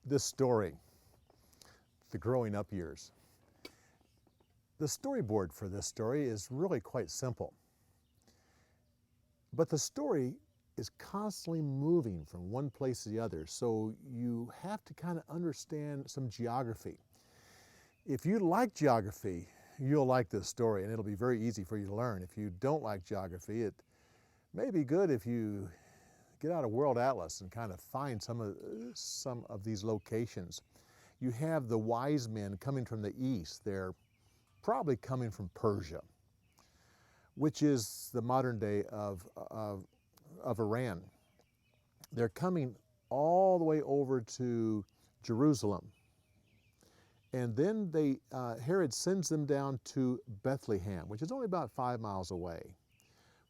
this story, the growing up years. The storyboard for this story is really quite simple. But the story is constantly moving from one place to the other, so you have to kind of understand some geography. If you like geography, you'll like this story, and it'll be very easy for you to learn. If you don't like geography, it may be good if you get out a world atlas and kind of find some of these locations. You have the wise men coming from the east. They're probably coming from Persia, which is the modern day of Iran. They're coming all the way over to Jerusalem. And then Herod sends them down to Bethlehem, which is only about 5 miles away.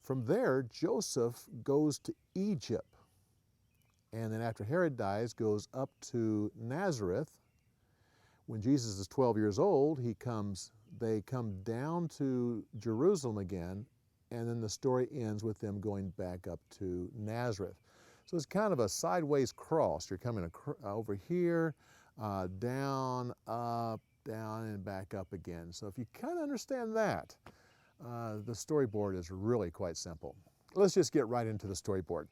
From there, Joseph goes to Egypt. And then after Herod dies, goes up to Nazareth. When Jesus is 12 years old, they come down to Jerusalem again, and then the story ends with them going back up to Nazareth. So it's kind of a sideways cross. You're coming over here, down, up, down, and back up again. So if you kind of understand that, the storyboard is really quite simple. Let's just get right into the storyboard.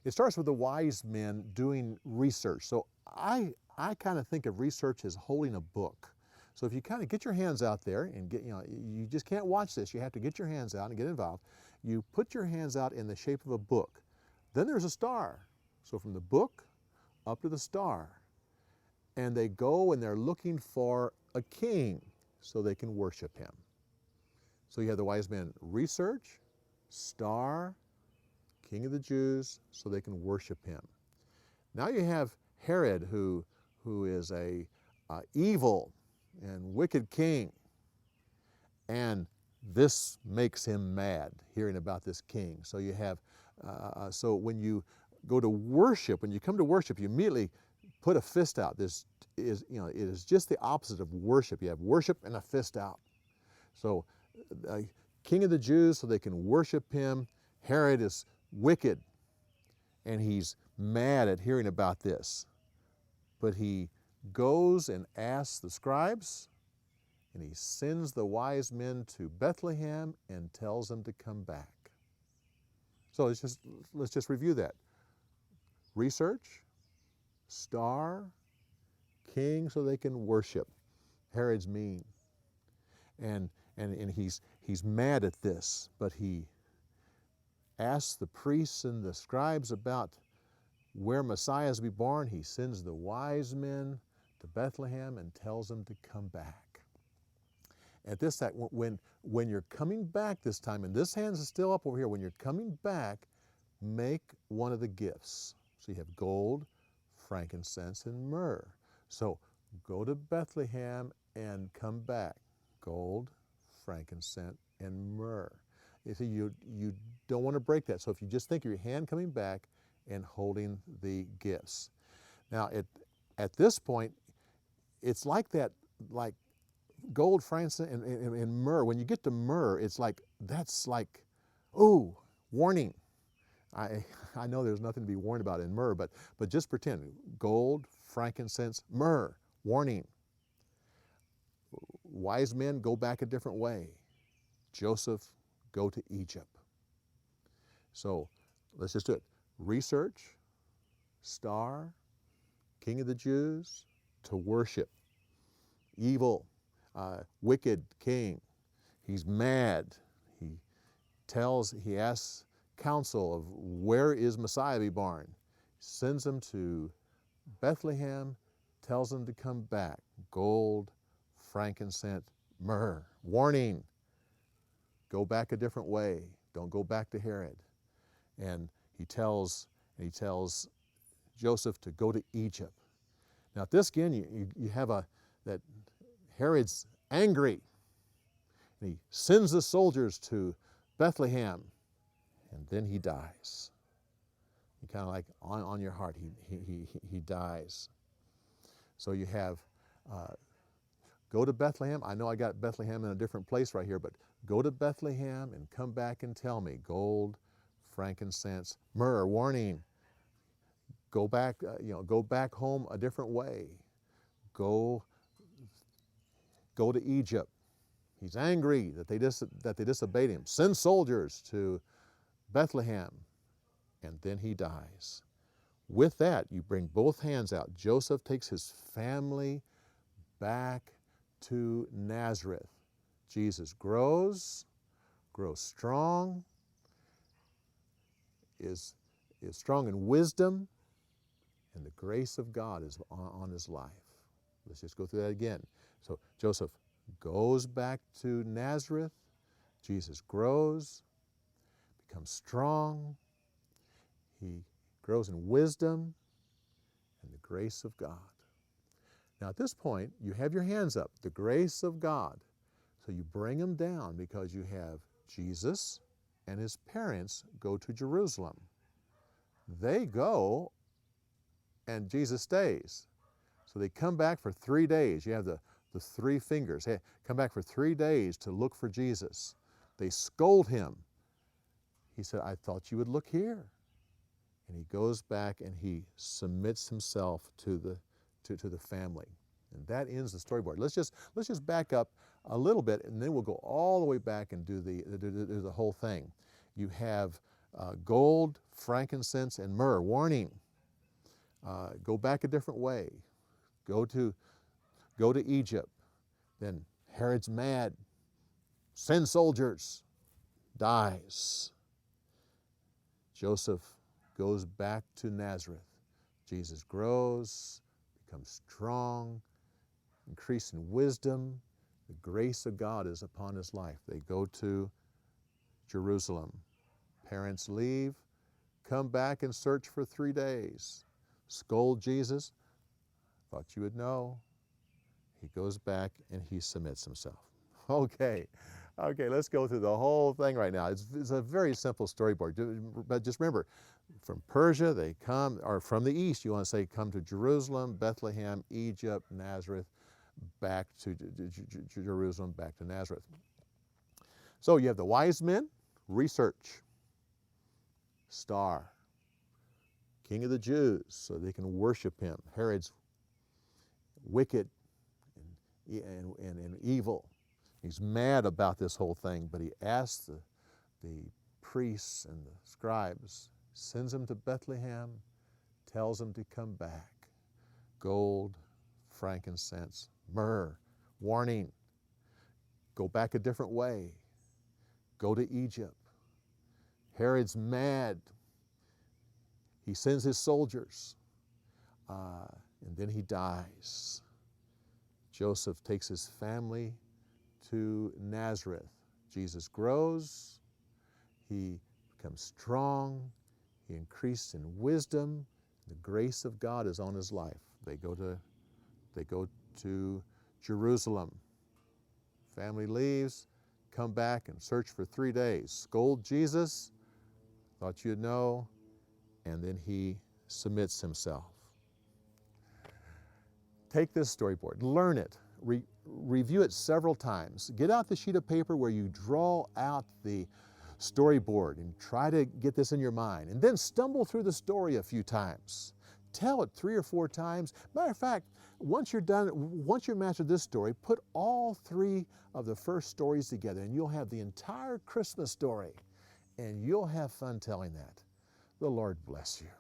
It starts with the wise men doing research. So I kind of think of research as holding a book. So if you kind of get your hands out there and you just can't watch this. You have to get your hands out and get involved. You put your hands out in the shape of a book. Then there's a star. So from the book up to the star. And they go and they're looking for a king so they can worship him. So you have the wise men research, star, King of the Jews, so they can worship him. Now you have Herod, who is a evil and wicked king, and this makes him mad, hearing about this king. So you have, so when you go to worship, when you come to worship, you immediately put a fist out. This is, it is just the opposite of worship. You have worship and a fist out. So King of the Jews, so they can worship him. Herod is wicked, and he's mad at hearing about this. But he goes and asks the scribes, and he sends the wise men to Bethlehem and tells them to come back. So let's just review that. Research, star, king so they can worship. Herod's mean. And he's mad at this, but he asks the priests and the scribes about where Messiah is to be born. He sends the wise men to Bethlehem and tells them to come back. At this time, when you're coming back this time, and this hand is still up over here, when you're coming back, make one of the gifts. So you have gold, frankincense, and myrrh. So go to Bethlehem and come back. Gold, frankincense, and myrrh. You see, you don't want to break that. So if you just think of your hand coming back and holding the gifts. Now, at this point, it's like that, like gold, frankincense, and myrrh. When you get to myrrh, it's like, that's like, oh, warning. I know there's nothing to be warned about in myrrh, but just pretend. Gold, frankincense, myrrh, warning. Wise men, go back a different way. Joseph, go to Egypt. So let's just do it. Research, star, King of the Jews, to worship. Evil, wicked king. He's mad. He asks counsel of where is Messiah to be born. Sends them to Bethlehem, tells them to come back. Gold, frankincense, myrrh. Warning, go back a different way. Don't go back to Herod. And he tells Joseph to go to Egypt. Now at this again, you have that Herod's angry. And he sends the soldiers to Bethlehem, and then he dies. You kind of like on your heart, he dies. So you have, go to Bethlehem. I know I got Bethlehem in a different place right here, but go to Bethlehem and come back and tell me. Gold, frankincense, myrrh, warning. Go back, go back home a different way. Go, go to Egypt. He's angry that they disobeyed him. Send soldiers to Bethlehem, and then he dies. With that, you bring both hands out. Joseph takes his family back to Nazareth. Jesus grows strong, is strong in wisdom, and the grace of God is on his life. Let's just go through that again. So Joseph goes back to Nazareth. Jesus grows, becomes strong. He grows in wisdom and the grace of God. Now at this point, you have your hands up, the grace of God. So you bring them down because you have Jesus and his parents go to Jerusalem. They go and Jesus stays. So they come back for 3 days. You have the three fingers. Hey, come back for 3 days to look for Jesus. They scold him. He said, I thought you would look here. And he goes back and he submits himself to the family. And that ends the storyboard. Let's just back up a little bit, and then we'll go all the way back and do the whole thing. You have gold, frankincense, and myrrh. Warning. Go back a different way. Go to Egypt. Then Herod's mad. Send soldiers. Dies. Joseph goes back to Nazareth. Jesus grows, becomes strong, increase in wisdom. The grace of God is upon his life. They go to Jerusalem. Parents leave, come back and search for 3 days. Scold Jesus. Thought you would know. He goes back and he submits himself. Okay, let's go through the whole thing right now. It's a very simple storyboard, but just remember, from Persia they come, or from the east, you want to say come to Jerusalem, Bethlehem, Egypt, Nazareth, back to Jerusalem, back to Nazareth. So you have the wise men, research, star, King of the Jews, so they can worship him. Herod's wicked and evil. He's mad about this whole thing, but he asks the priests and the scribes, sends them to Bethlehem, tells them to come back. Gold, frankincense, myrrh, warning, go back a different way. Go to Egypt. Herod's mad. He sends his soldiers, and then he dies. Joseph takes his family to Nazareth. Jesus grows, he becomes strong, he increased in wisdom, the grace of God is on his life. They go to Jerusalem. Family leaves, come back and search for 3 days. Scold Jesus, thought you'd know, and then he submits himself. Take this storyboard, learn it, review it several times. Get out the sheet of paper where you draw out the storyboard and try to get this in your mind, and then stumble through the story a few times. Tell it 3 or 4 times. Matter of fact, once you've mastered this story, put all 3 of the first stories together and you'll have the entire Christmas story, and you'll have fun telling that. The Lord bless you.